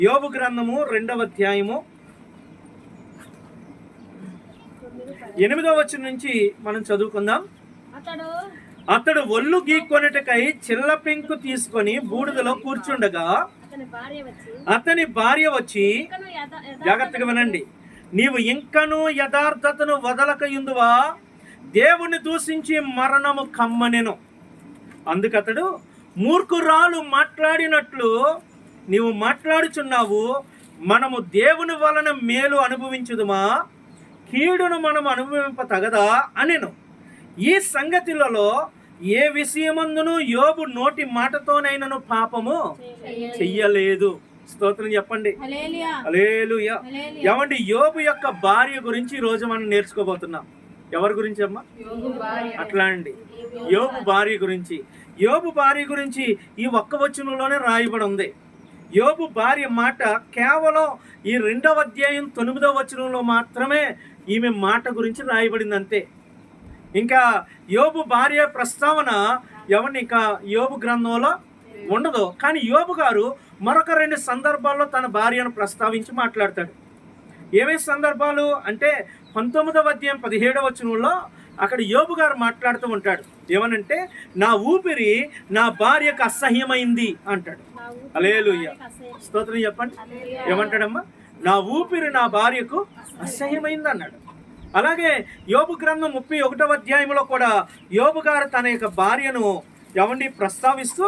యోబు గ్రంథము 2వ అధ్యాయము 8వ వచనం నుంచి మనం చదువుకుందాం. అతడు ఒళ్ళు గీక్కొనుటకై చిల్ల పెంకు తీసుకొని బూడిదలో కూర్చుండగా అతని భార్య వచ్చి, జాగ్రత్తగా వినండి, నీవు ఇంకను యథార్థతను వదలకయుందువా, దేవుని దూషించి మరణము కమ్మనెను. అందుకతడు, మూర్ఖురాలు మాట్లాడినట్లు నీవు మాట్లాడుచున్నావు, మనము దేవుని వలన మేలు అనుభవించుదుమా, కీడును మనం అనుభవింప తగదా అనెను. ఈ సంగతులలో ఏ విషయమందును యోబు నోటి మాటతోనైనను పాపము చెయ్యలేదు. స్తోత్రం చెప్పండి. హల్లెలూయా. ఏమండి, యోబు యొక్క భార్య గురించి ఈరోజు మనం నేర్చుకోబోతున్నాం. ఎవరి గురించి అమ్మా? అట్లా అండి, యోబు భార్య గురించి. యోబు భార్య గురించి ఈ ఒక్క వచనంలోనే రాయబడి ఉంది. యోబు భార్య మాట కేవలం ఈ 2వ అధ్యాయం 9వ వచనంలో మాత్రమే ఈమె మాట గురించి రాయబడింది, అంతే. ఇంకా యోబు భార్య ప్రస్తావన ఎవరిని ఇంకా యోబు గ్రంథంలో ఉండదు. కానీ యోబు గారు మరొక 2 సందర్భాల్లో తన భార్యను ప్రస్తావించి మాట్లాడతాడు. ఏమేమి సందర్భాలు అంటే 19వ అధ్యాయం 17వ వచనంలో అక్కడ యోబు గారు మాట్లాడుతూ ఉంటాడు. ఏమనంటే, నా ఊపిరి నా భార్యకు అసహ్యమైంది అంటాడు. హల్లెలూయా, స్తోత్రం చెప్పండి. ఏమంటాడమ్మా? నా ఊపిరి నా భార్యకు అసహ్యమైంది అన్నాడు. అలాగే యోబు గ్రంథం 31వ అధ్యాయంలో కూడా యోబు గారు తన యొక్క భార్యను ప్రస్తావిస్తూ,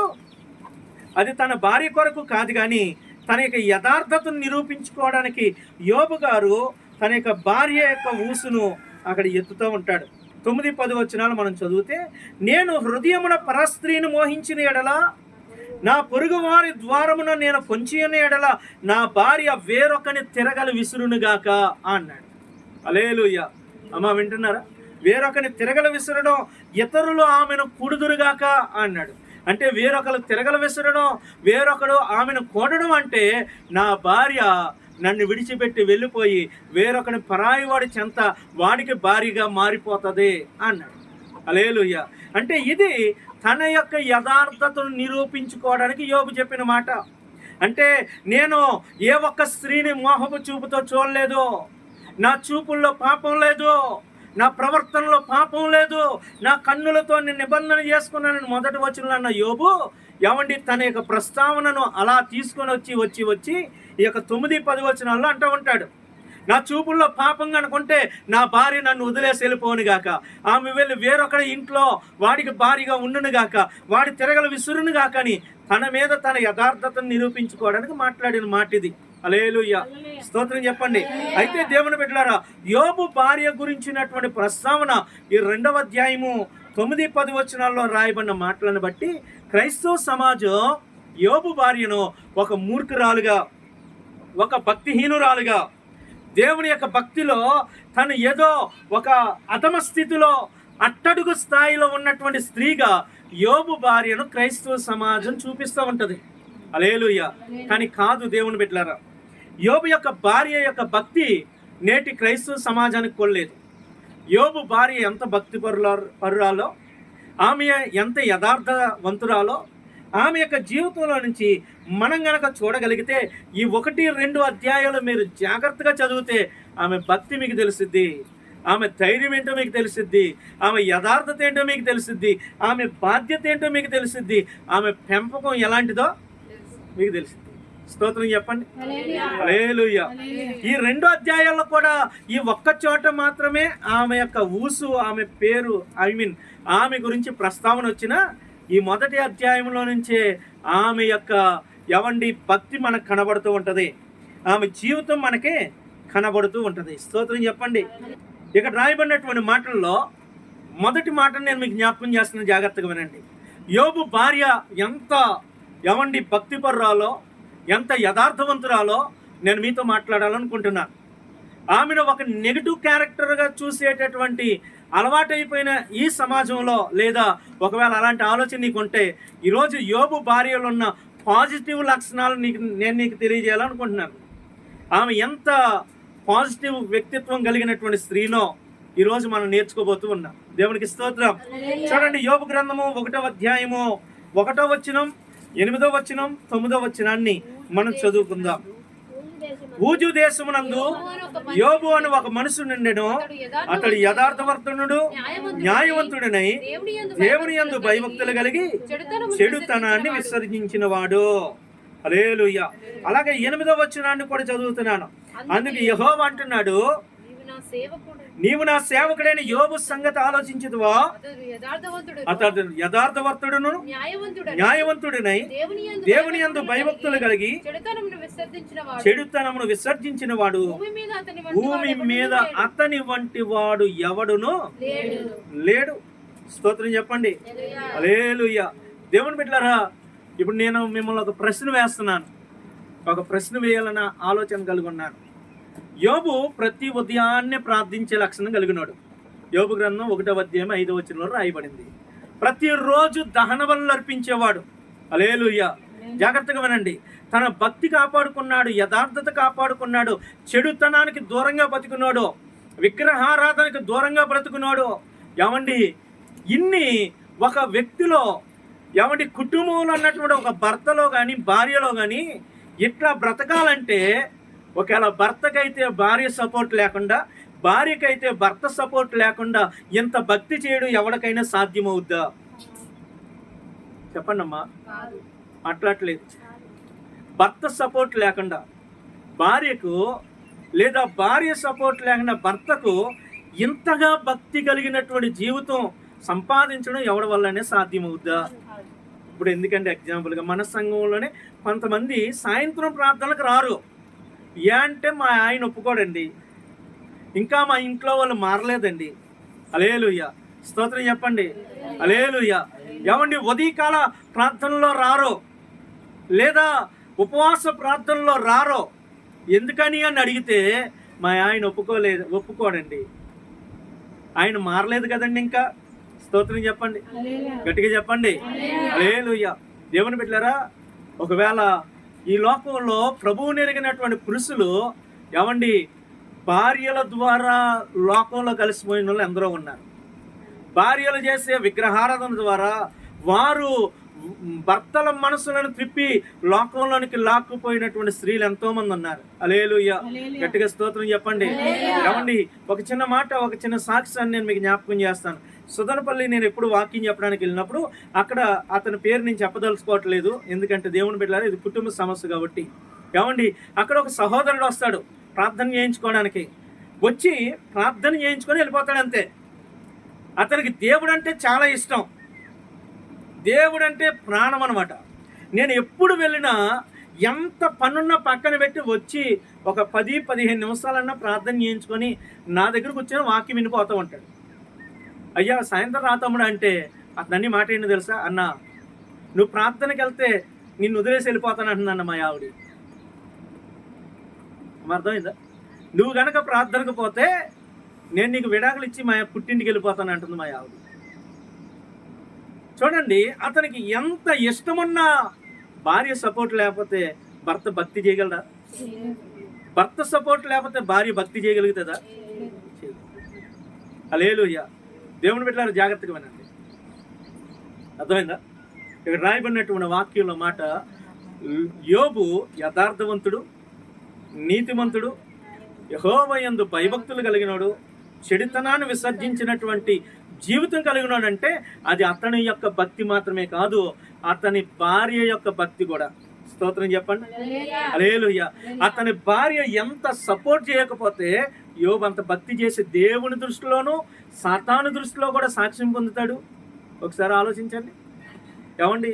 అది తన భార్య కొరకు కాదు కానీ తన యొక్క యథార్థతను నిరూపించుకోవడానికి యోబు గారు తన యొక్క భార్య యొక్క ఊసును అక్కడ ఎత్తుతూ ఉంటాడు. 9-10 వచనాలు మనం చదివితే, నేను హృదయమున పరస్త్రీని మోహించిన ఎడల, నా పొరుగు వారి ద్వారమున నేను పొంచిన ఎడల, నా భార్య వేరొకని తిరగలి విసురునుగాక అన్నాడు. హల్లెలూయా. అమ్మా, వింటున్నారా? వేరొకని తిరగల విసరడం, ఇతరులు ఆమెను కూడుదురుగాక అన్నాడు. అంటే వేరొకరు తిరగల విసరడం, వేరొకడు ఆమెను కూడడం అంటే నా భార్య నన్ను విడిచిపెట్టి వెళ్ళిపోయి వేరొకని పరాయి వాడి చెంత వాడికి భార్యగా మారిపోతుంది అన్నాడు. హల్లెలూయా. అంటే ఇది తన యొక్క యథార్థతను నిరూపించుకోవడానికి యోబు చెప్పిన మాట. అంటే నేను ఏ ఒక్క స్త్రీని మోహపు చూపుతో చూడలేదు, నా చూపుల్లో పాపం లేదు, నా ప్రవర్తనలో పాపం లేదు, నా కన్నులతో నేను నిబంధన చేసుకున్నానని మొదటి వచనంలో అన్న యోబు తన యొక్క ప్రస్తావనను అలా తీసుకొని వచ్చి ఈ యొక్క 9-10 వచనాల్లో అంటూ ఉంటాడు. నా చూపుల్లో పాపం కనుకుంటే నా భార్య నన్ను వదిలేసి వెళ్ళిపోను గాక, ఆమె వెళ్ళి వేరొకరి ఇంట్లో వాడికి భార్యగా ఉండును గాక, వాడి తిరగల విసురును గాక అని తన మీద తన యథార్థతను నిరూపించుకోవడానికి మాట్లాడిన మాట ఇది. హల్లెలూయా, స్తోత్రం చెప్పండి. అయితే దేవుని బిడ్డలారా, యోబు భార్య గురించినటువంటి ప్రస్తావన ఈ 2వ అధ్యాయము 9-10 వచనాల్లో రాయబడిన మాటలను బట్టి క్రైస్తవ సమాజం యోబు భార్యను ఒక మూర్ఖురాలుగా, ఒక భక్తిహీనురాలుగా, దేవుని యొక్క భక్తిలో తను ఏదో ఒక అధమ స్థితిలో అట్టడుగు స్థాయిలో ఉన్నటువంటి స్త్రీగా యోబు భార్యను క్రైస్తవ సమాజం చూపిస్తూ ఉంటుంది. హల్లెలూయా. కానీ కాదు దేవుని బిడ్డలారా, యోబు యొక్క భార్య యొక్క భక్తి నేటి క్రైస్తవ సమాజానికి కొల్లేదు. యోబు భార్య ఎంత భక్తి పరురాలో, ఆమె ఎంత యథార్థవంతురాలో, ఆమె యొక్క జీవితంలో నుంచి మనం గనక చూడగలిగితే ఈ 1-2 అధ్యాయాలు మీరు జాగ్రత్తగా చదివితే ఆమె భక్తి మీకు తెలుస్తుంది, ఆమె ధైర్యం ఏంటో మీకు తెలుస్తుంది, ఆమె యథార్థత ఏంటో మీకు తెలుస్తుంది, ఆమె బాధ్యత ఏంటో మీకు తెలుస్తుంది, ఆమె పెంపకం ఎలాంటిదో మీకు తెలుస్తుంది. స్తోత్రం చెప్పండి. హల్లెలూయా. ఈ 2 అధ్యాయాల్లో కూడా ఈ ఒక్క చోట మాత్రమే ఆమె యొక్క ఊసు, ఆమె పేరు, ఆమె గురించి ప్రస్తావన వచ్చిన ఈ మొదటి అధ్యాయంలో నుంచే ఆమె యొక్క భక్తి మనకు కనబడుతూ ఉంటుంది, ఆమె జీవితం మనకే కనబడుతూ ఉంటుంది. స్తోత్రం చెప్పండి. ఇక్కడ రాయబడినటువంటి మాటల్లో మొదటి మాటను నేను మీకు జ్ఞాపకం చేస్తున్న, జాగ్రత్తగా వినండి. యోబు భార్య ఎంత భక్తిపరురాలో, ఎంత యథార్థవంతురాలో నేను మీతో మాట్లాడాలనుకుంటున్నాను. ఆమెను ఒక నెగిటివ్ క్యారెక్టర్గా చూసేటటువంటి అలవాటైపోయిన ఈ సమాజంలో, లేదా ఒకవేళ అలాంటి ఆలోచన నీకు ఉంటే, ఈరోజు యోబు భార్యలో ఉన్న పాజిటివ్ లక్షణాలు నేను నీకు తెలియజేయాలనుకుంటున్నాను. ఆమె ఎంత పాజిటివ్ వ్యక్తిత్వం కలిగినటువంటి స్త్రీనో ఈరోజు మనం నేర్చుకోబోతూ ఉన్నాం. దేవునికి స్తోత్రం. చూడండి, యోబు గ్రంథము 1వ అధ్యాయము 1వ వచనం, 8వ వచనం, 9వ వచనాన్ని మనం చదువుకుందాం. ఊజు దేశమునందు యోబు అని ఒక మనుషుడు నుండెను. అతడు యథార్థవర్తనుడు, న్యాయవంతుడనై దేవుని యందు భయభక్తులు కలిగి చెడుతనాన్ని విసర్జించిన వాడు. హల్లెలూయా. అలాగే 8వ వచనాన్ని కూడా చదువుతున్నాను. అందుకు యెహోవా అంటున్నాడు, నీవు నా సేవకుడైన యోబు సంగతి ఆలోచించుదువా? అతడు యథార్థవర్తుడును, న్యాయవంతుడినై దేవుని యందు భయభక్తులు కలిగి చెడుతనమును విసర్జించిన వాడు. భూమి మీద అతని వంటి వాడు ఎవడును లేడు. స్తోత్రం చెప్పండి. హల్లెలూయా. దేవుని బిడ్డలారా, ఇప్పుడు నేను మిమ్మల్ని ఒక ప్రశ్న వేస్తున్నాను. ఒక ప్రశ్న వేయాలన్న ఆలోచన కలిగి ఉన్నాను. యోబు ప్రతి ఉదయాన్నే ప్రార్థించే లక్షణం కలిగినాడు. యోబు గ్రంథం 1వ అధ్యాయం 5వ వచనంలో రాయబడింది. ప్రతిరోజు దహన బలులు అర్పించేవాడు. హల్లెలూయా. జాగ్రత్తగా వినండి. తన భక్తి కాపాడుకున్నాడు, యథార్థత కాపాడుకున్నాడు, చెడుతనానికి దూరంగా బతుకున్నాడు, విగ్రహారాధనకు దూరంగా బ్రతుకున్నాడు. ఏమండి, ఇన్ని ఒక వ్యక్తిలో, ఏమండి కుటుంబంలో ఉన్నటువంటి ఒక భర్తలో కానీ భార్యలో కానీ ఇట్లా బ్రతకాలంటే, ఒకవేళ భర్తకైతే భార్య సపోర్ట్ లేకుండా, భార్యకైతే భర్త సపోర్ట్ లేకుండా ఇంత భక్తి చేయడం ఎవరికైనా సాధ్యమవుద్దా? చెప్పండి అమ్మా. అట్లట్లేదు. భర్త సపోర్ట్ లేకుండా భార్యకు, లేదా భార్య సపోర్ట్ లేకుండా భర్తకు ఇంతగా భక్తి కలిగినటువంటి జీవితం సంపాదించడం ఎవరి వల్లనే సాధ్యమవుద్దా? ఇప్పుడు ఎందుకంటే ఎగ్జాంపుల్గా మన సంఘంలోనే కొంతమంది సాయంత్రం ప్రార్థనలకు రారు. ఏ అంటే మా ఆయన ఒప్పుకోడండి, ఇంకా మా ఇంట్లో వాళ్ళు మారలేదండి. హల్లెలూయా. స్తోత్రం చెప్పండి. హల్లెలూయా. ఏమండి, ఉదయకాల ప్రార్థనలో రారో, లేదా ఉపవాస ప్రార్థనలో రారో. ఎందుకని అని అడిగితే మా ఆయన ఒప్పుకోడండి. ఆయన మారలేదు కదండి ఇంకా. స్తోత్రం చెప్పండి. గట్టిగా చెప్పండి. హల్లెలూయా. దేవుని బిడ్డలారా, ఒకవేళ ఈ లోకంలో ప్రభువుని ఎరిగినటువంటి పురుషులు, ఏమండి, భార్యల ద్వారా లోకంలో కలిసిపోయిన వాళ్ళు ఎందరో ఉన్నారు. భార్యలు చేసే విగ్రహారాధన ద్వారా వారు భర్తల మనసులను త్రిప్పి లోకంలోనికి లాక్కుపోయినటువంటి స్త్రీలు ఎంతో మంది ఉన్నారు. హల్లెలూయా. గట్టిగా స్తోత్రం చెప్పండి. ఏమండి, ఒక చిన్న మాట, ఒక చిన్న సాక్ష్యాన్ని నేను మీకు జ్ఞాపకం చేస్తాను. సుదనపల్లి నేను ఎప్పుడు వాకింగ్ చెప్పడానికి వెళ్ళినప్పుడు అక్కడ అతని పేరు నేను చెప్పదలుచుకోవట్లేదు, ఎందుకంటే దేవుని బిడ్డలారా ఇది కుటుంబ సమస్య కాబట్టి. ఏమండి, అక్కడ ఒక సహోదరుడు వస్తాడు ప్రార్థన చేయించుకోవడానికి. వచ్చి ప్రార్థన చేయించుకొని వెళ్ళిపోతాడు అంతే. అతనికి దేవుడు అంటే చాలా ఇష్టం, దేవుడు అంటే ప్రాణం అనమాట. నేను ఎప్పుడు వెళ్ళినా ఎంత పనున్నా పక్కన పెట్టి వచ్చి ఒక 10-15 నిమిషాలన్నా ప్రార్థన చేయించుకొని నా దగ్గరకు వచ్చిన వాక్యం వినిపోతూ ఉంటాడు. అయ్యా సాయంత్రం రా తమ్ముడు అంటే అతన్ని మాట ఏంటి తెలుసా? అన్న, నువ్వు ప్రార్థనకి వెళ్తే నిన్ను వదిలేసి వెళ్ళిపోతాను అంటుందన్న మా ఆవిడ. అర్థమైందా? నువ్వు గనక ప్రార్థనకు పోతే నేను నీకు విడాకులు ఇచ్చి మా పుట్టింటికి వెళ్ళిపోతాను అంటుంది మా ఆవిడ. చూడండి, అతనికి ఎంత ఇష్టమున్నా భార్య సపోర్ట్ లేకపోతే భర్త భక్తి చేయగలరా? భర్త సపోర్ట్ లేకపోతే భార్య భక్తి చేయగలుగుతుందా? హల్లెలూయా. దేవుని బిడ్డలారా, జాగ్రత్తగా వినండి. అర్థమైందా? ఇక్కడ రాయబడినటువంటి వాక్యంలో మాట, యోబు యథార్థవంతుడు, నీతిమంతుడు, యెహోవా యందు భయభక్తులు కలిగినాడు, చెడుతనాన్ని విసర్జించినటువంటి జీవితం కలిగినాడు. అంటే అది అతని యొక్క భక్తి మాత్రమే కాదు, అతని భార్య యొక్క భక్తి కూడా. స్తోత్రం చెప్పండి. హల్లెలూయా. అతని భార్య ఎంత సపోర్ట్ చేయకపోతే యోబు అంత భక్తి చేసి దేవుని దృష్టిలోనూ సాతాను దృష్టిలో కూడా సాక్ష్యం పొందుతాడు. ఒకసారి ఆలోచించండి. ఏమండి,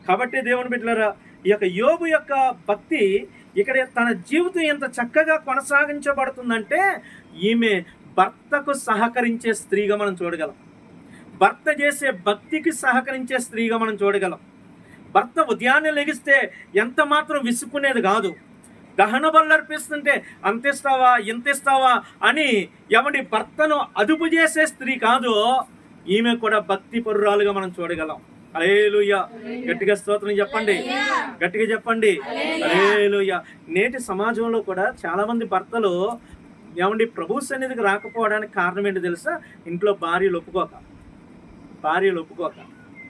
కాబట్టి దేవుని బిడ్డలారా, ఈ యొక్క యోబు యొక్క భక్తి ఇక్కడ తన జీవితం ఎంత చక్కగా కొనసాగించబడుతుందంటే, ఈమె భర్తకు సహకరించే స్త్రీగా మనం చూడగలం. భర్త చేసే భక్తికి సహకరించే స్త్రీగా మనం చూడగలం. భర్త ఉదయాన్నే లెగిస్తే ఎంత మాత్రం విసుక్కునేది కాదు. దహన బలులు అర్పిస్తుంటే అంతిస్తావా ఇంతిస్తావా అని ఎవడి భర్తను అదుపు చేసే స్త్రీ కాదు, ఈమె కూడా భక్తి పరురాలుగా మనం చూడగలం. హల్లెలూయా. గట్టిగా స్తోత్రం చెప్పండి. గట్టిగా చెప్పండి. హల్లెలూయా. నేటి సమాజంలో కూడా చాలా మంది భర్తలు ఏమండి ప్రభు సన్నిధికి రాకపోవడానికి కారణం ఏంటి తెలుసా? ఇంట్లో భార్యలు ఒప్పుకోక.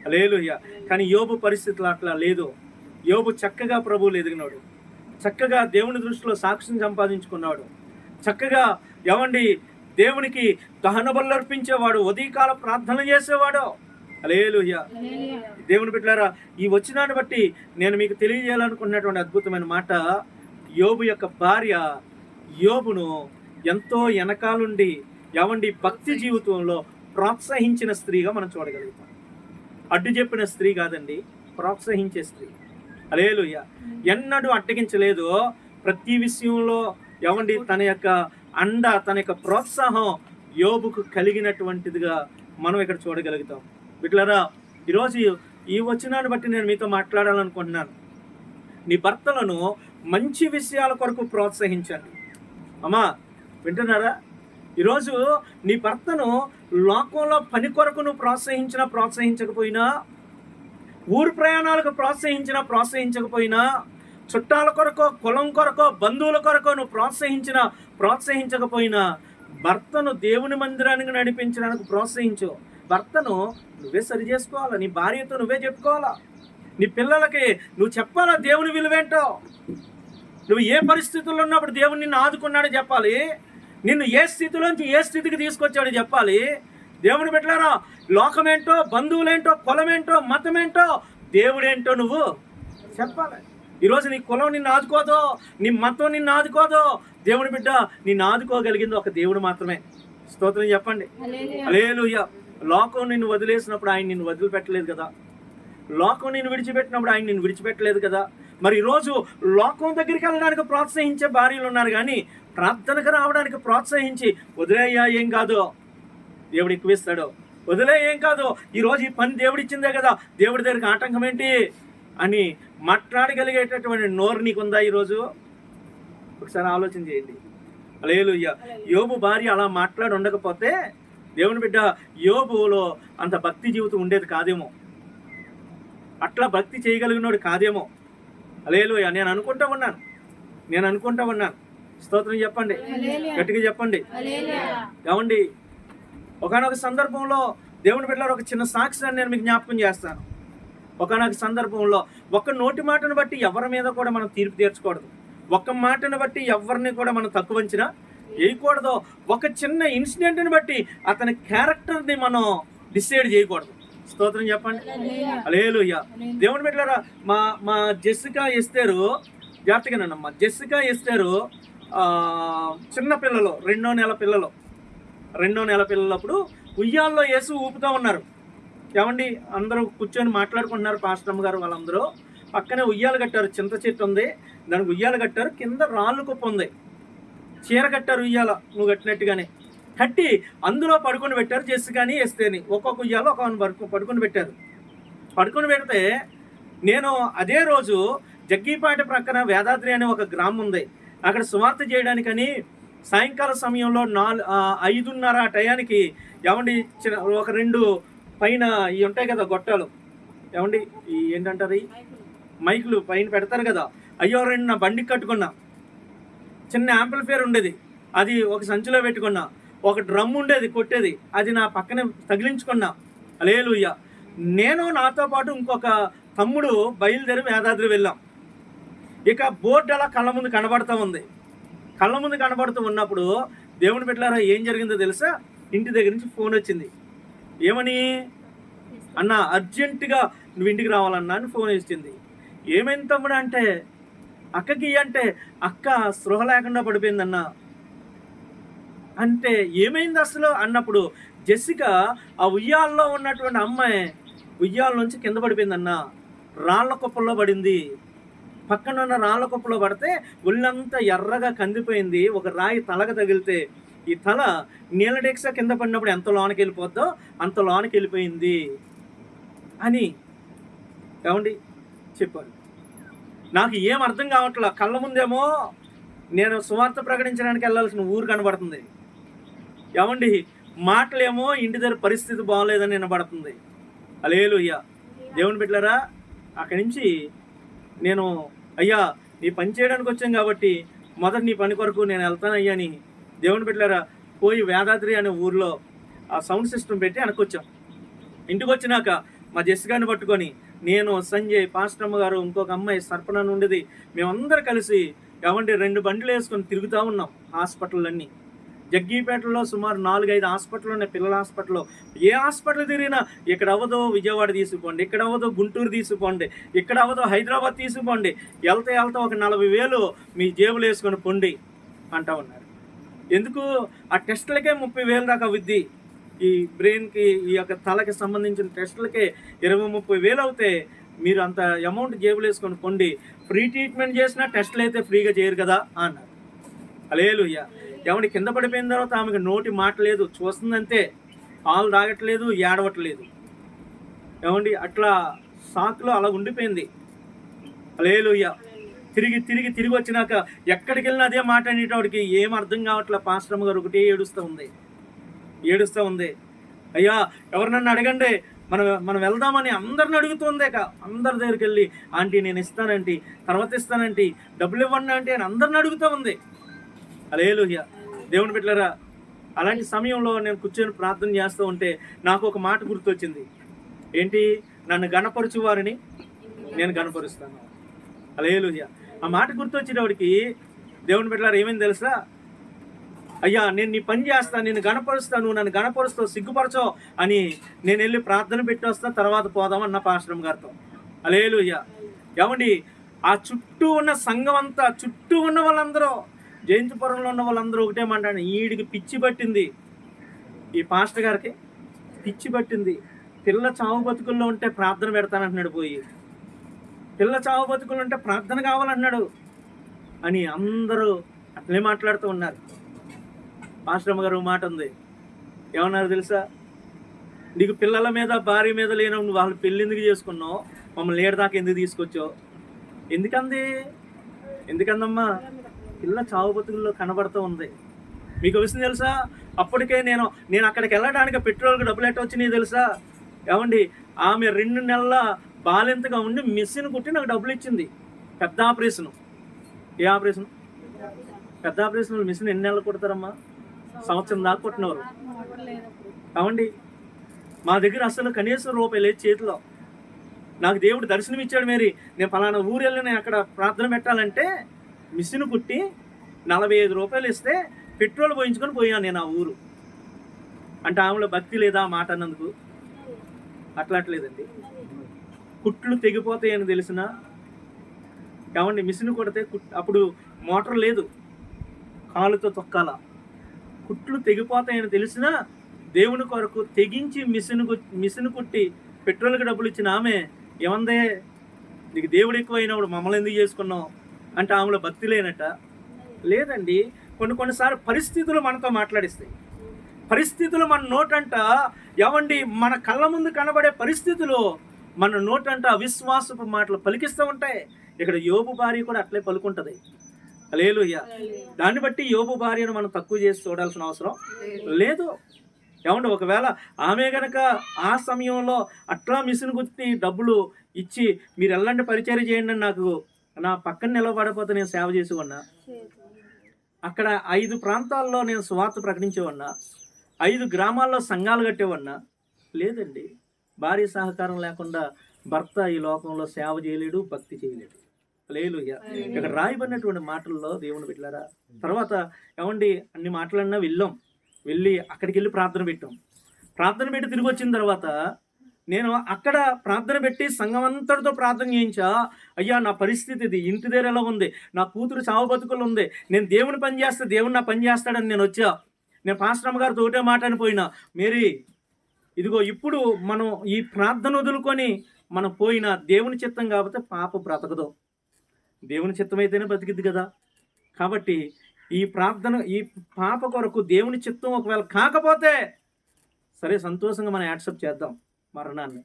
హల్లెలూయా. కానీ యోబు పరిస్థితులు అట్లా లేదు. యోబు చక్కగా ప్రభువులు ఎదిగినాడు. చక్కగా దేవుని దృష్టిలో సాక్ష్యం సంపాదించుకున్నాడు. చక్కగా ఏమండి దేవునికి దహన బలులు అర్పించేవాడు, ఉదయకాల ప్రార్థన చేసేవాడు. హల్లెలూయా. దేవుని బిడ్డలారా, ఈ వచనాన్ని బట్టి నేను మీకు తెలియజేయాలనుకున్నటువంటి అద్భుతమైన మాట, యోబు యొక్క భార్య యోబును ఎంతో వెనకాలుండి ఏమండి భక్తి జీవితంలో ప్రోత్సహించిన స్త్రీగా మనం చూడగలుగుతాం. అడ్డు చెప్పిన స్త్రీ కాదండి, ప్రోత్సహించే స్త్రీ. హల్లెలూయా. ఎన్నడూ అడ్డగించలేదు. ప్రతి విషయంలో ఏమండి తన యొక్క అండ, తన యొక్క ప్రోత్సాహం యోబుకు కలిగినటువంటిదిగా మనం ఇక్కడ చూడగలుగుతాం. బిడ్డలారా, ఈరోజు ఈ వచనాన్ని బట్టి నేను మీతో మాట్లాడాలనుకుంటున్నాను. నీ భర్తలను మంచి విషయాల కొరకు ప్రోత్సహించండి. అమ్మా వింటున్నారా? ఈరోజు నీ భర్తను లోకంలో పని కొరకు నువ్వు ప్రోత్సహించినా ప్రోత్సహించకపోయినా, ఊరు ప్రయాణాలకు ప్రోత్సహించకపోయినా, చుట్టాల కొరకో కులం కొరకో బంధువుల కొరకో నువ్వు ప్రోత్సహించకపోయినా, భర్తను దేవుని మందిరానికి నడిపించడానికి ప్రోత్సహించు. భర్తను నువ్వే సరి చేసుకోవాలా, నీ భార్యతో నువ్వే చెప్పుకోవాలా, నీ పిల్లలకి నువ్వు చెప్పాలా దేవుని విలువేంటో. నువ్వు ఏ పరిస్థితుల్లో ఉన్నప్పుడు దేవుడు నిన్ను ఆదుకున్నాడో చెప్పాలి, నిన్ను ఏ స్థితిలోంచి ఏ స్థితికి తీసుకొచ్చాడో చెప్పాలి. దేవుని బిడ్డలారా, లోకమేంటో, బంధువులేంటో, కులమేంటో, మతమేంటో, దేవుడేంటో నువ్వు చెప్పాలి. ఈరోజు నీ కులం నిన్ను ఆదుకోదో, నీ మతం నిన్ను ఆదుకోదో. దేవుని బిడ్డ నిన్ను ఆదుకోగలిగింది ఒక దేవుడు మాత్రమే. స్తోత్రం చెప్పండి. హల్లెలూయా. లోకం నిన్ను వదిలేసినప్పుడు ఆయన నిన్ను వదిలిపెట్టలేదు కదా, లోకం నిన్ను విడిచిపెట్టినప్పుడు ఆయన నిన్ను విడిచిపెట్టలేదు కదా. మరి ఈరోజు లోకం దగ్గరికి వెళ్ళడానికి ప్రోత్సహించే భార్యలు ఉన్నారు, కానీ ప్రార్థనకు రావడానికి ప్రోత్సహించి వదిలేయ్యా ఏం కాదు, దేవుడు ఎక్కువిస్తాడు, వదిలే ఏం కాదు, ఈరోజు ఈ పని దేవుడిచ్చిందే కదా, దేవుడి దగ్గరికి ఆటంకం ఏంటి అని మాట్లాడగలిగేటటువంటి నోరు నీకుందా ఈరోజు? ఒకసారి ఆలోచన చేయండి. హల్లెలూయా. యోబు భార్య అలా మాట్లాడి ఉండకపోతే దేవుని బిడ్డ యోబులో అంత భక్తి జీవితం ఉండేది కాదేమో, అట్లా భక్తి చేయగలిగినోడు కాదేమో. హల్లెలూయా. నేను అనుకుంటా ఉన్నాను. స్తోత్రం చెప్పండి, గట్టిగా చెప్పండి. ఏమండి, ఒకానొక సందర్భంలో దేవుని బిడ్డలారా, ఒక చిన్న సాక్ష్యాన్ని నేను మీకు జ్ఞాపకం చేస్తాను. ఒకానొక సందర్భంలో ఒక్క నోటి మాటను బట్టి ఎవరి మీద కూడా మనం తీర్పు తీర్చకూడదు. ఒక్క మాటను బట్టి ఎవరిని కూడా మనం తక్కువ అంచనా వేయకూడదు. ఒక చిన్న ఇన్సిడెంట్ని బట్టి అతని క్యారెక్టర్ని మనం డిసైడ్ చేయకూడదు. స్తోత్రం చెప్పండి. హల్లెలూయా. దేవుని బిడ్డలారా, మా జెసికా ఎస్తేరు, జాగ్రత్తగానమ్మా, జెసికా ఎస్తేరు చిన్న పిల్లలు, రెండో నెల పిల్లలప్పుడు ఉయ్యాల్లో వేసి ఊపుతూ ఉన్నారు. ఏమండి, అందరూ కూర్చొని మాట్లాడుకుంటున్నారు. పాస్టమ్ గారు వాళ్ళందరూ పక్కనే ఉయ్యాలు కట్టారు. చింత చెట్టు ఉంది, దానికి ఉయ్యాలు కట్టారు. కింద రాళ్ళు కుప్ప ఉంది, చీర కట్టారు ఉయ్యాల నువ్వు కట్టినట్టుగానే కట్టి అందులో పడుకొని పెట్టారు. జెసికాని ఎస్తేని ఒక్కొక్క ఉయ్యాలో ఒక పడుకొని పెట్టారు. పడుకొని పెడితే నేను అదే రోజు జగ్గీపాటి ప్రక్కన వేదాద్రి అనే ఒక గ్రామం ఉంది, అక్కడ సువార్త చేయడానికని సాయంకాల సమయంలో 5:30 టయానికి ఏమండి ఒక 2 పైన ఇవి ఉంటాయి కదా గొట్టాలు, ఏమండి ఈ ఏంటంటారు, ఈ మైకులు పైన పెడతారు కదా, అయ్యో 2 నా బండికి కట్టుకున్నా. చిన్న యాంప్లిఫైర్ ఉండేది, అది ఒక సంచిలో పెట్టుకున్నా. ఒక డ్రమ్ ఉండేది కొట్టేది, అది నా పక్కన తగిలించుకున్నా. హల్లెలూయా. నేను నాతో పాటు ఇంకొక తమ్ముడు బయలుదేరి వేదాద్రి వెళ్ళాం. ఇక బోర్డు అలా కళ్ళ ముందు కనబడుతూ ఉన్నప్పుడు దేవుని బిడ్డలారా, ఏం జరిగిందో తెలుసా? ఇంటి దగ్గర నుంచి ఫోన్ వచ్చింది. ఏమని? అన్న అర్జెంటుగా నువ్వు ఇంటికి రావాలన్నా అని ఫోన్ వచ్చింది. ఏమైంది తమ్ముడు అంటే, అక్కకి అంటే అక్క స్పృహ లేకుండా పడిపోయిందన్న. అంటే ఏమైంది అసలు అన్నప్పుడు, జెసికా ఆ ఉయ్యాల్లో ఉన్నటువంటి అమ్మాయి ఉయ్యాల నుంచి కింద పడిపోయిందన్న, రాళ్ల కుప్పల్లో పడింది. పక్కన ఉన్న రాళ్ల కుప్పలో పడితే ఒళ్ళంతా ఎర్రగా కందిపోయింది. ఒక రాయి తలగా తగిలితే ఈ తల నీళ్ళ డెక్సా కింద పడినప్పుడు ఎంత లోనికి వెళ్ళిపోద్దో అంత లోనికి వెళ్ళిపోయింది అని ఏమండి చెప్పారు. నాకు ఏం అర్థం కావట్లా. కళ్ళ ముందేమో నేను సువార్త ప్రకటించడానికి వెళ్ళాల్సిన ఊరు కనబడుతుంది. ఏమండి, మాటలేమో ఇంటి దగ్గర పరిస్థితి బాగోలేదని వినబడుతుంది. హల్లెలూయా. దేవుని బిడ్డలారా, అక్కడి నుంచి నేను అయ్యా నీ పని చేయడానికి వచ్చాం కాబట్టి మొదట నీ పని కొరకు నేను వెళ్తానయ్యా అని దేవుని బిడ్డలారా పోయి వేదాద్రి అనే ఊర్లో ఆ సౌండ్ సిస్టమ్ పెట్టి వెనకొచ్చాం. ఇంటికి వచ్చినాక మా జెసికాని పట్టుకొని నేను, సంజయ్, పాస్టమ్మ గారు, ఇంకొక అమ్మాయి సర్పణ ఉండేది, మేమందరం కలిసి 2 బండ్లు వేసుకొని తిరుగుతూ ఉన్నాం హాస్పిటల్లన్నీ. జగ్గీపేటలో సుమారు 4-5 హాస్పిటల్ ఉన్నాయి, పిల్లల హాస్పిటల్. ఏ హాస్పిటల్ తిరిగినా ఇక్కడ అవ్వదు విజయవాడ తీసుకోండి, ఇక్కడ అవ్వదు గుంటూరు తీసుకోండి, ఇక్కడ అవ్వదు హైదరాబాద్ తీసుకోండి, వెళ్తే ఒక 40,000 మీ జేబులు వేసుకొని పొండి అంటా ఉన్నారు. ఎందుకు? ఆ టెస్టులకే 30,000 దాకా అవుద్ది. ఈ బ్రెయిన్కి, ఈ యొక్క తలకి సంబంధించిన టెస్టులకే 20-30,000 అవుతే మీరు అంత అమౌంట్ జేబులు వేసుకొని పొండి, ఫ్రీ ట్రీట్మెంట్ చేసినా టెస్టులు అయితే ఫ్రీగా చేయరు కదా అన్నారు. హల్లెలూయా. ఏమండి, కింద పడిపోయిన తర్వాత ఆమెకు నోటి మాట లేదు, చూస్తుందంతే, పాలు తాగట్లేదు, ఏడవట్లేదు. ఏమండి, అట్లా సాకులో అలా ఉండిపోయింది. హల్లెలూయా. తిరిగి వచ్చినాక ఎక్కడికి వెళ్ళినా అదే మాట అనేటవాడికి ఏం అర్థం కావట్లే. పాస్టమ్మ గారు ఒకటే ఏడుస్తూ ఉంది. అయ్యా ఎవరినన్నా అడగండి, మనం వెళ్దామని అందరిని అడుగుతుంది. అందరి దగ్గరికి వెళ్ళి ఆంటీ నేను ఇస్తానంటీ, తర్వాత ఇస్తానంటీ, డబ్బులు ఇవ్వండి ఆంటీ అని అందరిని అడుగుతూ ఉంది. హల్లెలూయా. దేవుని బిడ్డలారా, అలాంటి సమయంలో నేను కూర్చొని ప్రార్థన చేస్తూ ఉంటే నాకు ఒక మాట గుర్తొచ్చింది. ఏంటి? నన్ను గణపరచు వారిని నేను గణపరుస్తాను. హల్లెలూయా. ఆ మాట గుర్తొచ్చేటప్పటికి దేవుని బిడ్డలారా ఏమైంది తెలుసా? అయ్యా నేను నీ పని చేస్తాను, నేను గణపరుస్తాను, నన్ను గణపరుస్తావు, సిగ్గుపరచవు అని నేను వెళ్ళి ప్రార్థన పెట్టి వస్తా, తర్వాత పోదామన్న పాస్టమ్ గారితో. హల్లెలూయా. ఏమండి, ఆ చుట్టూ ఉన్న సంఘం అంతా, చుట్టూ ఉన్న వాళ్ళందరూ, జయంతిపురంలో ఉన్న వాళ్ళందరూ ఒకటే మాట్లాడి, ఈడికి పిచ్చి పట్టింది, ఈ పాస్టర్ గారికి పిచ్చి పట్టింది, పిల్ల చావు బతుకుల్లో ఉంటే ప్రార్థన పెడతానంటున్నాడు, పోయి పిల్ల చావు బతుకుల్లో ఉంటే ప్రార్థన కావాలన్నాడు అని అందరూ అట్లే మాట్లాడుతూ ఉన్నారు. పాస్టమ్మ గారు మాట ఉంది, ఏమన్నారు తెలుసా? నీకు పిల్లల మీద భార్య మీద లేని వాళ్ళు పెళ్ళి ఎందుకు చేసుకున్నావు, మమ్మల్ని ఏడదాకా ఎందుకు తీసుకొచ్చావు? ఎందుకందమ్మా? పిల్ల చావు బతుకుల్లో కనబడుతూ ఉంది. మీకు విషయం తెలుసా? అప్పటికే నేను అక్కడికి వెళ్ళడానికి పెట్రోల్కి డబ్బులు ఎట్ట వచ్చినాయి తెలుసా? ఏమండి, ఆమె 2 నెలల బాలింతగా ఉండి మిషన్ కుట్టి నాకు డబ్బులు ఇచ్చింది. పెద్ద ఆపరేషను. ఏ ఆపరేషను? పెద్ద ఆపరేషన్లు మిషన్ ఎన్ని నెలలు కుడతారమ్మా? సంవత్సరం దాకా కుట్టినవారు. ఏమండి, మా దగ్గర అసలు కనీసం రూపాయి లేదు చేతిలో. నాకు దేవుడు దర్శనం ఇచ్చాడు. మేరీ నేను ఫలానా ఊరు వెళ్ళి అక్కడ ప్రార్థన పెట్టాలంటే మిషన్ కుట్టి 45 రూపాయలు ఇస్తే పెట్రోల్ పోయించుకొని పోయాను నేను ఆ ఊరు. అంటే ఆమెలో భక్తి లేదా ఆ మాట అన్నందుకు? అట్లేదండి. కుట్లు తెగిపోతాయని తెలిసిన, ఏమండి, మిషన్ కుడితే అప్పుడు మోటార్ లేదు, కాలుతో తొక్కాల. కుట్లు తెగిపోతాయని తెలిసిన దేవుని కొరకు తెగించి మిషన్ కుట్టి పెట్రోల్కి డబ్బులు ఇచ్చిన ఆమె ఏమందే, నీకు దేవుడు ఎక్కువైనప్పుడు మమ్మల్ని ఎందుకు చేసుకున్నావు అంటే ఆమెలో భక్తి లేనట? లేదండి. కొన్నిసార్లు పరిస్థితులు మనతో మాట్లాడిస్తాయి. పరిస్థితులు మన నోటంట, ఏమండి, మన కళ్ళ ముందు కనబడే పరిస్థితులు మన నోటంట అవిశ్వాసపు మాటలు పలికిస్తూ ఉంటాయి. ఇక్కడ యోబు భార్య కూడా అట్లే పలుకుంటుంది. హల్లెలూయా. దాన్ని బట్టి యోబు భార్యను మనం తక్కువ చేసి చూడాల్సిన అవసరం లేదు. ఏమండి, ఒకవేళ ఆమె గనక ఆ సమయంలో అట్లా మిషన్ గుర్తి డబ్బులు ఇచ్చి మీరు ఎలాంటి పరిచయం చేయండి అని నాకు నా పక్కన నిలబడకపోతే నేను సేవ చేసి ఉన్నా. అక్కడ 5 ప్రాంతాల్లో నేను సువార్త ప్రకటించేవన్నా, 5 గ్రామాల్లో సంఘాలు కట్టేవన్నా. లేదండి, భార్య సహకారం లేకుండా భర్త ఈ లోకంలో సేవ చేయలేడు, భక్తి చేయలేడు. హల్లెలూయా. ఇక్కడ రాయబడినటువంటి మాటల్లో దేవుని బిడ్డలారా, తర్వాత ఏమండి అన్ని మాటలన్నా వెళ్ళి అక్కడికి వెళ్ళి ప్రార్థన పెట్టి తిరిగి వచ్చిన తర్వాత నేను అక్కడ ప్రార్థన పెట్టి సంఘం అంతటితో ప్రార్థన చేయించా. అయ్యా నా పరిస్థితి ఇది, ఇంటి దగ్గర ఎలా ఉంది, నా కూతురు చావు బతుకులు ఉంది, నేను దేవుని పని చేస్తే దేవుడు నా పని చేస్తాడని నేను వచ్చా. నేను పాస్టమ్మ గారితో ఒకటే మాట అనిపోయినా, మేరీ ఇదిగో ఇప్పుడు మనం ఈ ప్రార్థన వదులుకొని మనం పోయినా దేవుని చిత్తం కాకపోతే పాప బ్రతకదు, దేవుని చిత్తం అయితేనే బ్రతికిద్ది కదా. కాబట్టి ఈ ప్రార్థన, ఈ పాప కొరకు దేవుని చిత్తం ఒకవేళ కాకపోతే సరే సంతోషంగా మనం యాక్సెప్ట్ చేద్దాం మరణాన్ని.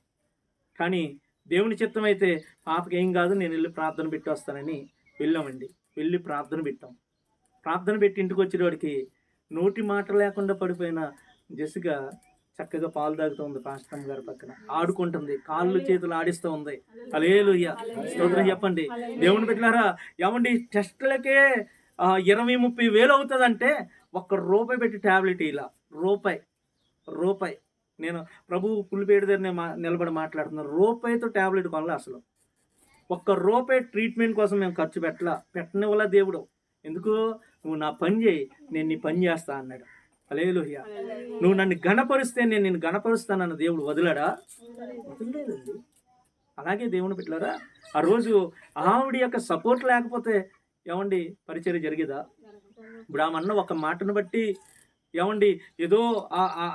కానీ దేవుని చిత్తం అయితే పాపకి ఏం కాదు, నేను వెళ్ళి ప్రార్థన పెట్టి వస్తానని వెళ్ళామండి. వెళ్ళి ప్రార్థన పెట్టి ఇంటికి వచ్చేవాడికి నోటి మాట లేకుండా పడిపోయిన జెసికా చక్కగా పాలు తాగుతూ ఉంది, పాస్టమ్మ గారి పక్కన ఆడుకుంటుంది, కాళ్ళు చేతులు ఆడిస్తూ ఉంది. హల్లెలూయా. స్తోత్రం చెప్పండి. దేవుని బిడ్డలారా, ఏమండి, టెస్టులకే 20-30 వేలు అవుతుందంటే ₹1 పెట్టి ట్యాబ్లెట్ ఇలా రూపాయి నేను ప్రభు పులిపేట దగ్గర నిలబడి మాట్లాడుతున్నాను. రూపాయితో ట్యాబ్లెట్ కొనలే అసలు. ₹1 ట్రీట్మెంట్ కోసం మేము ఖర్చు పెట్టనివ్వలా దేవుడు. ఎందుకు? నువ్వు నా పని చేయి, నేను నీ పని చేస్తా అన్నాడు. హల్లెలూయా. నువ్వు నన్ను గణపరిస్తే నేను నిన్ను గణపరుస్తానన్న దేవుడు వదిలాడా? వదిలేదండి. అలాగే దేవుని బిడ్డలారా, ఆ రోజు ఆవిడ యొక్క సపోర్ట్ లేకపోతే ఏమండి పరిచర్య జరిగేదా? ఇప్పుడు ఆమె అన్న ఒక మాటను బట్టి ఏమండి ఏదో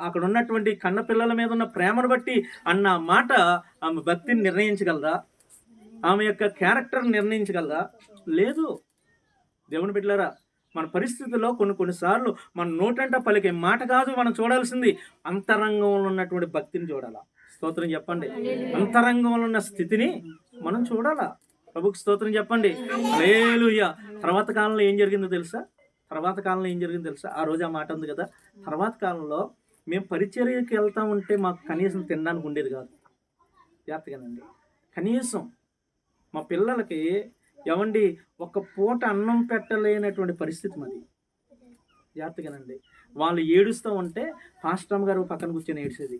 అక్కడ ఉన్నటువంటి కన్న పిల్లల మీద ఉన్న ప్రేమను బట్టి అన్న మాట ఆమె భక్తిని నిర్ణయించగలదా? ఆమె యొక్క క్యారెక్టర్ నిర్ణయించగలదా? లేదు. దేవుని బిడ్డలారా, మన పరిస్థితుల్లో కొన్నిసార్లు మన నోటంట పలికే మాట కాదు మనం చూడాల్సింది, అంతరంగంలో ఉన్నటువంటి భక్తిని చూడాలా. స్తోత్రం చెప్పండి. అంతరంగంలో ఉన్న స్థితిని మనం చూడాలా. ప్రభుకి స్తోత్రం చెప్పండి. హల్లెలూయా. తర్వాత కాలంలో ఏం జరిగిందో తెలుసా? ఆ రోజు ఆ మాట ఉంది కదా, తర్వాత కాలంలో మేము పరిచర్యకి వెళ్తా ఉంటే మాకు కనీసం తినడానికి ఉండేది కాదు. జాగ్రత్తగానండి. కనీసం మా పిల్లలకి ఏమండి ఒక పూట అన్నం పెట్టలేనటువంటి పరిస్థితి మాది. జాగ్రత్తగానండి. వాళ్ళు ఏడుస్తూ ఉంటే పాస్టమ్ గారు పక్కన కూర్చొని ఏడ్చేది.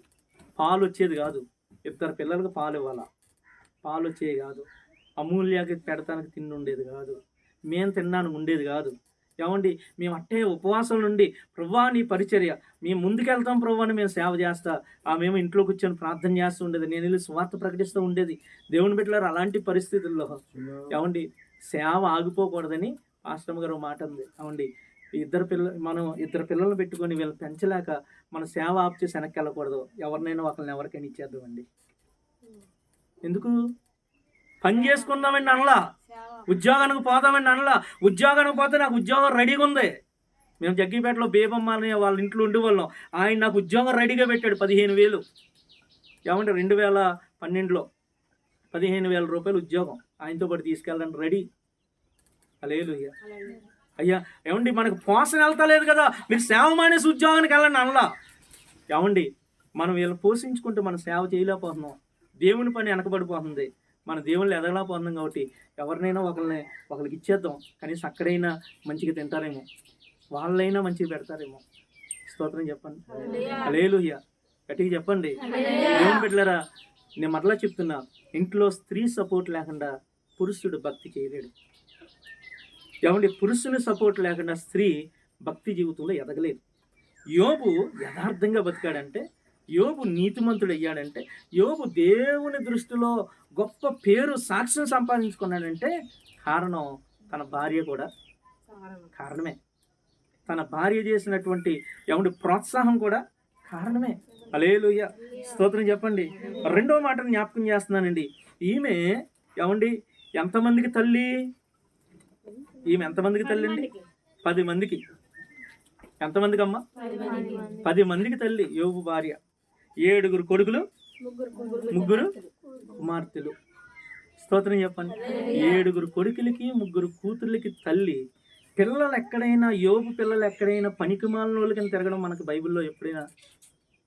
పాలు వచ్చేది కాదు. 2 పిల్లలకు పాలు ఇవ్వాలా, పాలు వచ్చేవి కాదు. అమూల్యకి పెడతానికి తిండి ఉండేది కాదు. మేము తినడానికి ఉండేది కాదు. ఏమండి మేము అట్టే ఉపవాసం నుండి ప్రభువా నీ పరిచర్య మేము ముందుకెళ్తాం ప్రభువా అని మేము సేవ చేస్తా, మేము ఇంట్లో కూర్చొని ప్రార్థన చేస్తూ ఉండేది. నేను వెళ్ళి సువార్త ప్రకటిస్తూ ఉండేది. దేవుని బిడ్డలారా, అలాంటి పరిస్థితుల్లో ఏమండి సేవ ఆగిపోకూడదని పాస్టమ్ గారు మాట ఉంది. ఏమండి మనం 2 పిల్లలను పెట్టుకొని వీళ్ళు పెంచలేక మన సేవ ఆప్ చేసి వెనక్కి వెళ్ళకూడదు. ఎవరికైనా ఇచ్చేద్దామండి. ఎందుకు? పని చేసుకుందామండి అనలా, ఉద్యోగానికి పోదామండి అనలా. ఉద్యోగానికి పోతే నాకు ఉద్యోగం రెడీగా ఉంది. మేము జగ్గిపేటలో బేబమ్మ అనే వాళ్ళ ఇంట్లో ఉండేవాళ్ళం. ఆయన నాకు ఉద్యోగం రెడీగా పెట్టాడు. 15,000. ఏమంటే 2012లో 15,000 రూపాయలు ఉద్యోగం ఆయనతో పాటు తీసుకెళ్ళడానికి రెడీ. హల్లెలూయా. అయ్యా ఏమండి మనకు పోషణ వెళ్తలేదు కదా, మీరు సేవ మానేసి ఉద్యోగానికి వెళ్ళండి అనలా. ఏమండి మనం వీళ్ళని పోషించుకుంటూ మనం సేవ చేయలేకపోతున్నాం. దేవుని పని వెనకబడిపోతుంది. మన దేవుళ్ళు ఎదగలేకపోతున్నాం. కాబట్టి ఎవరినైనా ఒకరికి ఇచ్చేద్దాం. కనీసం అక్కడైనా మంచిగా తింటారేమో, వాళ్ళైనా మంచిగా పెడతారేమో. స్తోత్రం చెప్పండి. హల్లెలూయా. గట్టిగా చెప్పండి. దేవుని బిడ్డలారా, నేను మరలా చెప్తున్నా, ఇంట్లో స్త్రీ సపోర్ట్ లేకుండా పురుషుడు భక్తి చేయలేడు. ఏమండి పురుషుని సపోర్ట్ లేకుండా స్త్రీ భక్తి జీవితంలో ఎదగలేదు. యోబు యథార్థంగా బతికాడంటే, యోబు నీతిమంతుడు అయ్యాడంటే, యోబు దేవుని దృష్టిలో గొప్ప పేరు సాక్ష్యం సంపాదించుకున్నాడంటే కారణం తన భార్య కూడా కారణమే. తన భార్య చేసినటువంటి ఏమండి ప్రోత్సాహం కూడా కారణమే. హల్లెలూయా. స్తోత్రం చెప్పండి. 2వ మాటను జ్ఞాపకం చేస్తున్నానండి. ఈమె ఏమండి ఎంతమందికి తల్లి? ఈమె ఎంతమందికి తల్లి అండి? 10 మందికి. ఎంతమందికి అమ్మా? 10 మందికి తల్లి యోబు భార్య. 7 కొడుకులు, 3 కుమార్తెలు. స్తోత్రం చెప్పండి. 7 కొడుకులకి 3 కూతుర్లకి తల్లి. పిల్లలు ఎక్కడైనా, యోబు పిల్లలు ఎక్కడైనా పనికిమాలిన వాళ్ళకి తిరగడం మనకు బైబిల్లో ఎప్పుడైనా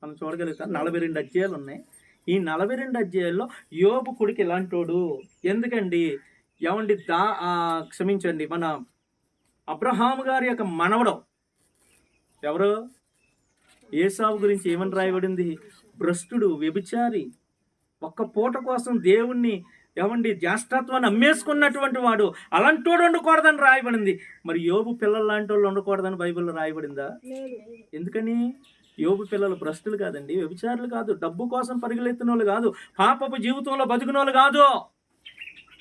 మనం చూడగలుగుతాం. 42 అధ్యాయాలు ఉన్నాయి. ఈ 42 అధ్యాయాల్లో యోబు కొడుకు ఎలాంటోడు? ఎందుకండి ఏమండి క్షమించండి, మన అబ్రహాము గారి యొక్క మనవడు ఎవరు? ఏసావు గురించి ఏమని రాయబడింది? భ్రష్టుడు, వ్యభిచారి, ఒక్క పూట కోసం దేవుణ్ణి ఏమండి జ్యేష్ఠత్వాన్ని అమ్మేసుకున్నటువంటి వాడు. అలాంటోడు ఉండకూడదని రాయబడింది. మరి యోబు పిల్లలు లాంటి వాళ్ళు ఉండకూడదని బైబిల్లో రాయబడిందా? ఎందుకని? యోబు పిల్లలు భ్రష్టులు కాదండి, వ్యభిచారులు కాదు, డబ్బు కోసం పరిగెత్తిన వాళ్ళు కాదు, పాపపు జీవితంలో బతికిన వాళ్ళు కాదు.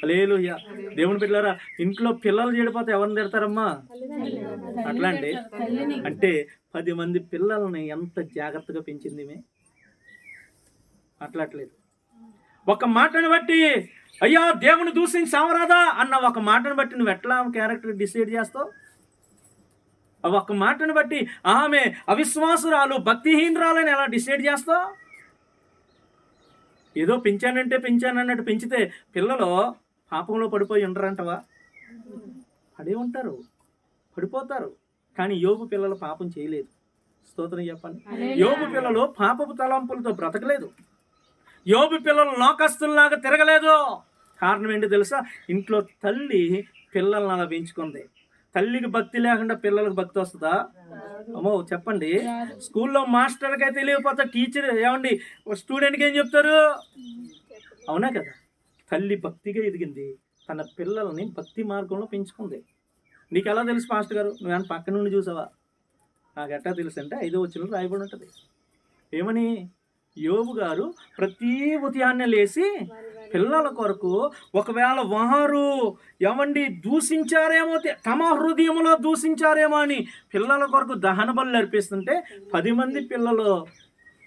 హల్లెలూయా. దేవుని బిడ్డలారా, ఇంట్లో పిల్లలు చెడిపోతే ఎవరిని తిడతారమ్మా? అట్లాంటి అంటే 10 మంది పిల్లల్ని ఎంత జాగ్రత్తగా పెంచింది మే. అట్లేదు. ఒక మాటను బట్టి అయ్యా దేవుని దూషించి సావరాదా అన్న ఒక మాటను బట్టి నువ్వు ఎట్లా క్యారెక్టర్ డిసైడ్ చేస్తావు? ఒక మాటను బట్టి ఆమె అవిశ్వాసురాలు, భక్తిహీనరాలని ఎలా డిసైడ్ చేస్తావు? ఏదో పెంచానన్నట్టు పెంచితే పిల్లలు పాపంలో పడిపోయి ఉండరంటవా? అడే ఉంటారు, పడిపోతారు. కానీ యోబు పిల్లలు పాపం చేయలేదు. స్తోత్రం చెప్పండి. యోబు పిల్లలు పాపపు తలంపులతో బ్రతకలేదు. యోబు పిల్లలు లోకస్తుల్లాగా తిరగలేదు. కారణం ఏంటి తెలుసా? ఇంట్లో తల్లి పిల్లల్ని అలా పెంచుకుంది. తల్లికి భక్తి లేకుండా పిల్లలకు భక్తి వస్తుందా? అమ్మో చెప్పండి. స్కూల్లో మాస్టర్కి అయితే తెలియకపోతే టీచర్ ఏమండి స్టూడెంట్కి ఏం చెప్తారు? అవునా కదా? తల్లి భక్తిగా ఎదిగింది, తన పిల్లల్ని భక్తి మార్గంలో పెంచుకుంది. నీకు ఎలా తెలుసు మాస్టర్ గారు? నువ్వేమన్నా పక్క నుండి చూసావా? నాకు ఎట్టా తెలుసు అంటే 5వ వచనంలో రాయబడి ఉంటుంది. ఏమని? యోబు గారు ప్రతి ఉదయాన్నే లేచి పిల్లల కొరకు ఒకవేళ వారు ఏమండి దూషించారేమో, తమ హృదయంలో దూషించారేమో అని పిల్లల కొరకు దహన బలులు అర్పిస్తుంటే 10 మంది పిల్లలు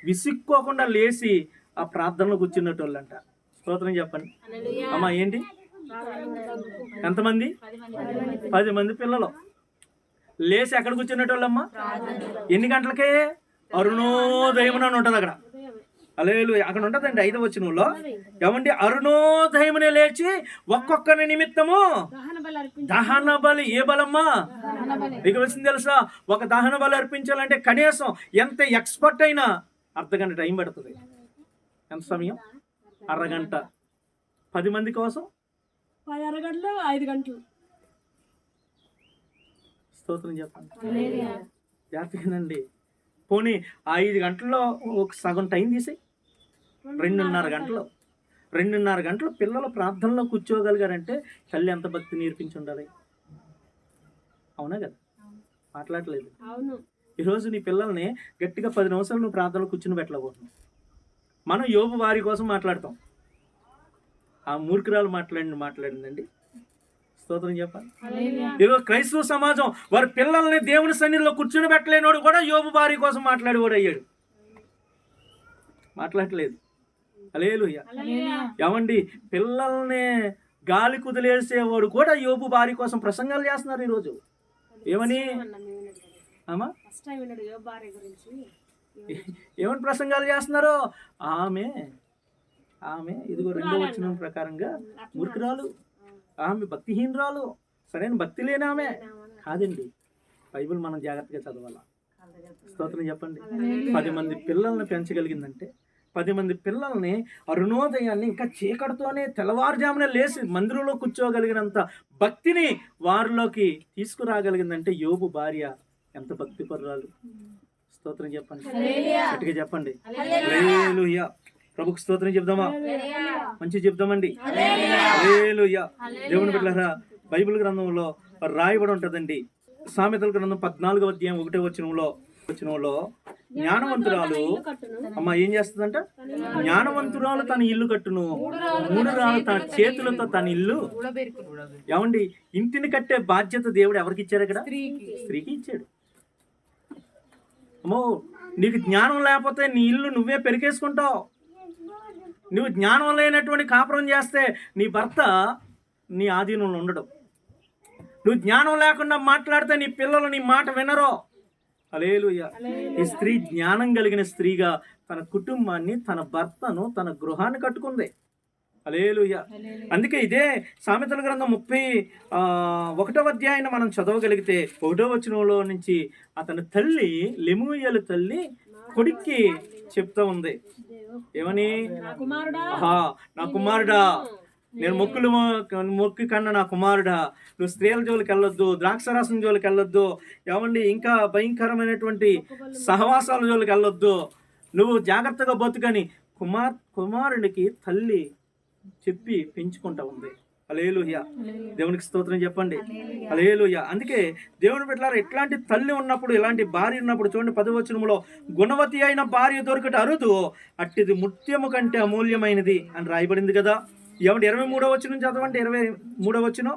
విసుక్కోకుండా లేచి ఆ ప్రార్థనలో కూర్చున్నట్టు వాళ్ళంట. స్తోత్రం చెప్పండి అమ్మా. ఏంటి? ఎంతమంది? 10 మంది పిల్లలు లేచి ఎక్కడ కూర్చున్నట్టోళ్ళమ్మా? ఎన్ని గంటలకే? అరుణోదయమున అని ఉంటుంది అక్కడ. హల్లెలూయా. అక్కడ ఉంటుందండి 5వ వచనంలో. ఏమండి? అరుణోదయమునే లేచి ఒక్కొక్కరి నిమిత్తము దహన బలి. ఏ బలమ్మా? మీకు వచ్చింది తెలుసా? ఒక దహన బలి అర్పించాలంటే కనీసం ఎంత ఎక్స్పర్ట్ అయినా అర్ధగంట టైం పడుతుంది. ఎంత సమయం? అరగంట. 10 మంది కోసం 10 అరగంటలు 5 గంటలు. స్తోత్రం చెప్పండి. జాగ్రత్తగానండి. పోనీ 5 గంటల్లో ఒక సగం టైం తీసేయి. 2.5 గంటలు. 2.5 గంటలు పిల్లలు ప్రార్థనలో కూర్చోగలిగారంటే తల్లి ఎంత భక్తి నేర్పించి ఉండాలి. అవునా కదా? మాట్లాడలేదు. ఈరోజు నీ పిల్లల్ని గట్టిగా 10 నిమిషాలు నువ్వు ప్రార్థనలో కూర్చుని పెట్టలేకపోతున్నావు. మనం యోబు వారి కోసం మాట్లాడతాం. ఆ మూర్ఖురాలు మాట్లాడిందండి. స్తోత్రం చెప్పాలి. ఈరోజు క్రైస్తవ సమాజం వారి పిల్లల్ని దేవుని సన్నిధిలో కూర్చుని పెట్టలేనోడు కూడా యోబు భార్య కోసం మాట్లాడేవాడు అయ్యాడు. మాట్లాడలేదు. హల్లెలూయా. ఏమండి? పిల్లల్ని గాలి కుదిలేసేవాడు కూడా యోబు భార్య కోసం ప్రసంగాలు చేస్తున్నారు ఈరోజు. ఏమని? అమ్మా ఏమని ప్రసంగాలు చేస్తున్నారు? ఆమె ఇదిగో 2వ వచనం ప్రకారంగా మూర్ఖురాలు, ఆమె భక్తిహీనరాలు, సరైన భక్తి లేని ఆమె కాదండి. బైబిల్ మనం జాగ్రత్తగా చదవాలా. స్తోత్రం చెప్పండి. 10 మంది పిల్లల్ని పెంచగలిగిందంటే 10 మంది పిల్లల్ని అరుణోదయాన్ని ఇంకా చీకటితోనే తెల్లవారుజామునే లేచి మందిరంలో కూర్చోగలిగినంత భక్తిని వారిలోకి తీసుకురాగలిగిందంటే యోబు భార్య ఎంత భక్తి పరురాలు. స్తోత్రం చెప్పండి. గట్టిగా చెప్పండి. హల్లెలూయా. ప్రభుకు స్తోత్రం చెప్దామా? మంచి చెప్దామండి. హల్లెలూయా. దేవుని బిడ్డలారా, బైబిల్ గ్రంథంలో రాయబడి ఉంటుందండి. సామెతల గ్రంథం 14వ అధ్యాయం 1వ వచనంలో జ్ఞానవంతురాలు అమ్మ ఏం చేస్తుందంట? జ్ఞానవంతురాలు తన ఇల్లు కట్టును, 3 రాళ్ళు తన చేతులతో తన ఇల్లు. ఏమండి? ఇంటిని కట్టే బాధ్యత దేవుడు ఎవరికి ఇచ్చారు? ఇక్కడ స్త్రీకి ఇచ్చాడు. అమ్మో, నీకు జ్ఞానం లేకపోతే నీ ఇల్లు నువ్వే పెరికేసుకుంటావు. నువ్వు జ్ఞానం లేనటువంటి కాపురం చేస్తే నీ భర్త నీ ఆధీనంలో ఉండడు. నువ్వు జ్ఞానం లేకుండా మాట్లాడితే నీ పిల్లలు నీ మాట వినరు. హల్లెలూయా. ఈ స్త్రీ జ్ఞానం కలిగిన స్త్రీగా తన కుటుంబాన్ని, తన భర్తను, తన గృహాన్ని కట్టుకుంది. హల్లెలూయా. అందుకే ఇదే సామెతల గ్రంథం 31వ అధ్యాయాన్ని మనం చదవగలిగితే 1వ వచనంలో నుంచి అతని తల్లి లెమూయేలు తల్లి కొడుక్కి చెప్తా ఉంది. ఏమని? నా కుమారుడా, నేను మొక్కి కన్నా నా కుమారుడా, నువ్వు స్త్రీల జోలికి వెళ్ళొద్దు, ద్రాక్షరసం జోలికి వెళ్ళొద్దు, ఏమండి ఇంకా భయంకరమైనటువంటి సహవాసాల జోలికి వెళ్ళొద్దు, నువ్వు జాగ్రత్తగా బతుకని కుమారుడికి తల్లి చెప్పి పెంచుకుంటా ఉంది. హల్లెలూయా. దేవునికి స్తోత్రం చెప్పండి. హల్లెలూయా. అందుకే దేవుని బిడ్డలారా, ఇట్లాంటి తల్లి ఉన్నప్పుడు, ఇలాంటి భార్య ఉన్నప్పుడు చూడండి 10వ వచనంలో గుణవతి అయిన భార్య దొరకట అరుదు, అట్టిది ముత్యము కంటే అమూల్యమైనది అని రాయబడింది కదా. ఏమంటే 23వ వచనం చదవండి. 23వ వచనం,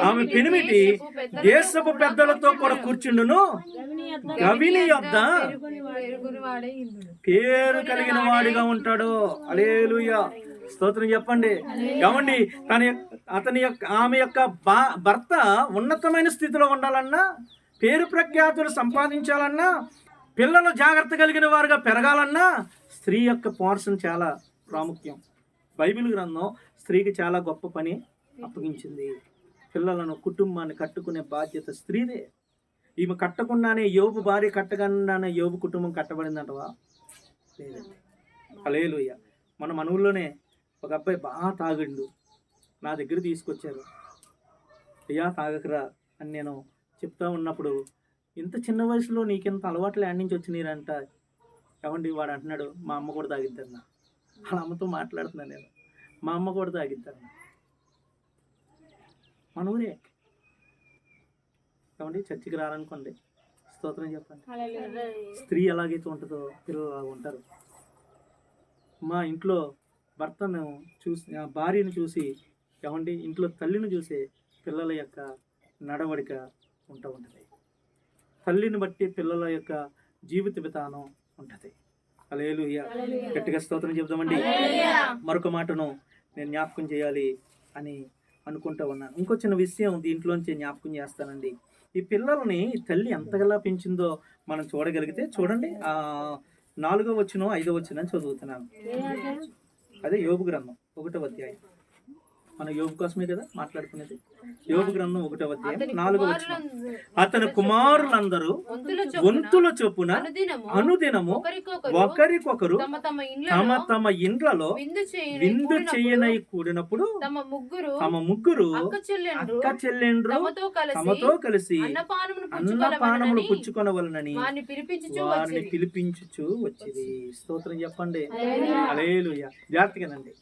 ఆమె పెనిమిటి దేశపు పెద్దలతో కూడా కూర్చుండును, గవిని యొద్ద పేరు కలిగిన వాడిగా ఉంటాడు. హల్లెలూయా. స్తోత్రం చెప్పండి. ఏమండి? ఆమె యొక్క భర్త ఉన్నతమైన స్థితిలో ఉండాలన్నా, పేరు ప్రఖ్యాతులు సంపాదించాలన్నా, పిల్లలు జాగ్రత్త కలిగిన వారుగా పెరగాలన్నా స్త్రీ యొక్క పోర్షన్ చాలా ప్రాముఖ్యం. బైబిల్ గ్రంథం స్త్రీకి చాలా గొప్ప పని అప్పగించింది. పిల్లలను, కుటుంబాన్ని కట్టుకునే బాధ్యత స్త్రీదే. ఈమె కట్టకుండానే యోబు భార్య కట్టకుండానే యోబు కుటుంబం కట్టబడిందంటవా? లేదండి. హల్లెలూయా. మన ఊళ్ళోనే ఒక అబ్బాయి బాగా తాగిండు. నా దగ్గర తీసుకొచ్చారు. అయ్యా తాగకరా అని నేను చెప్తా ఉన్నప్పుడు, ఇంత చిన్న వయసులో నీకింత అలవాట్లు యాడ్ నుంచి వచ్చినారంట. ఏమండి వాడు అంటున్నాడు, మా అమ్మ కూడా తాగిద్దన్న. వాళ్ళ అమ్మతో మాట్లాడుతున్నాను నేను, మా అమ్మ కూడా తాగిద్దన్న. మన ఊరే. ఏమండి చర్చికి రారనుకోండి, స్తోత్రం చెప్పండి. స్త్రీ ఎలాగైతే ఉంటుందో పిల్లలు అలా ఉంటారు. మా ఇంట్లో భర్తను చూసి, భార్యను చూసి, ఏమండి ఇంట్లో తల్లిని చూసే పిల్లల యొక్క నడవడిక ఉంటూ ఉంటుంది. తల్లిని బట్టి పిల్లల యొక్క జీవిత విధానం ఉంటుంది. హల్లెలూయా. గట్టిగా స్తోత్రం చెప్దామండి. మరొక మాటను నేను జ్ఞాపకం చేయాలి అని అనుకుంటూ ఉన్నాను. ఇంకో చిన్న విషయం దీంట్లోంచి జ్ఞాపకం చేస్తానండి. ఈ పిల్లల్ని తల్లి ఎంతగా పెంచిందో మనం చూడగలిగితే చూడండి. 4వ వచనం 5వ వచనం చదువుతున్నాను. అదే యోబు గ్రంథం 1వ అధ్యాయం. మన యోబు కోసమే కదా మాట్లాడుకునేది. యోబు గ్రంథం 1వ అధ్యాయం 4వ వచనం. అతని కుమారులందరూ వంతుల చొప్పున అనుదినము ఒకరికొకరు తమ తమ ఇండ్లలో విందు చేయనై కూడినప్పుడు తమ ముగ్గురు అక్క చెల్లెండ్రు తమతో కలిసి అన్నపానములు పుచ్చుకొనవలనని వారిని పిలిపించుచు వచ్చింది. స్తోత్రం చెప్పండి. హల్లెలూయా. జాగ్రత్తగానండి.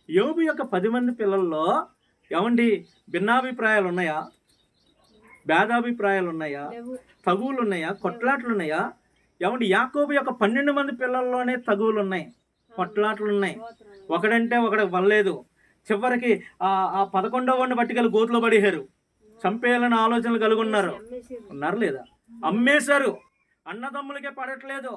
యోబు యొక్క 10 మంది పిల్లల్లో ఏమండి భిన్నాభిప్రాయాలు ఉన్నాయా? భేదాభిప్రాయాలు ఉన్నాయా? తగువులు ఉన్నాయా? కొట్లాట్లు ఉన్నాయా? ఏమండి యాకోబు యొక్క 12 మంది పిల్లల్లోనే తగువులు ఉన్నాయి, కొట్లాట్లు ఉన్నాయి. ఒకడంటే ఒకడికి వల్లేదు. చివరికి ఆ 11వ వాడిని పట్టుకెళ్ళి గోతులో పడేశారు. చంపేయాలని ఆలోచనలు కలిగి ఉన్నారు లేదా? అమ్మేశారు. అన్నదమ్ములకే పడట్లేదు.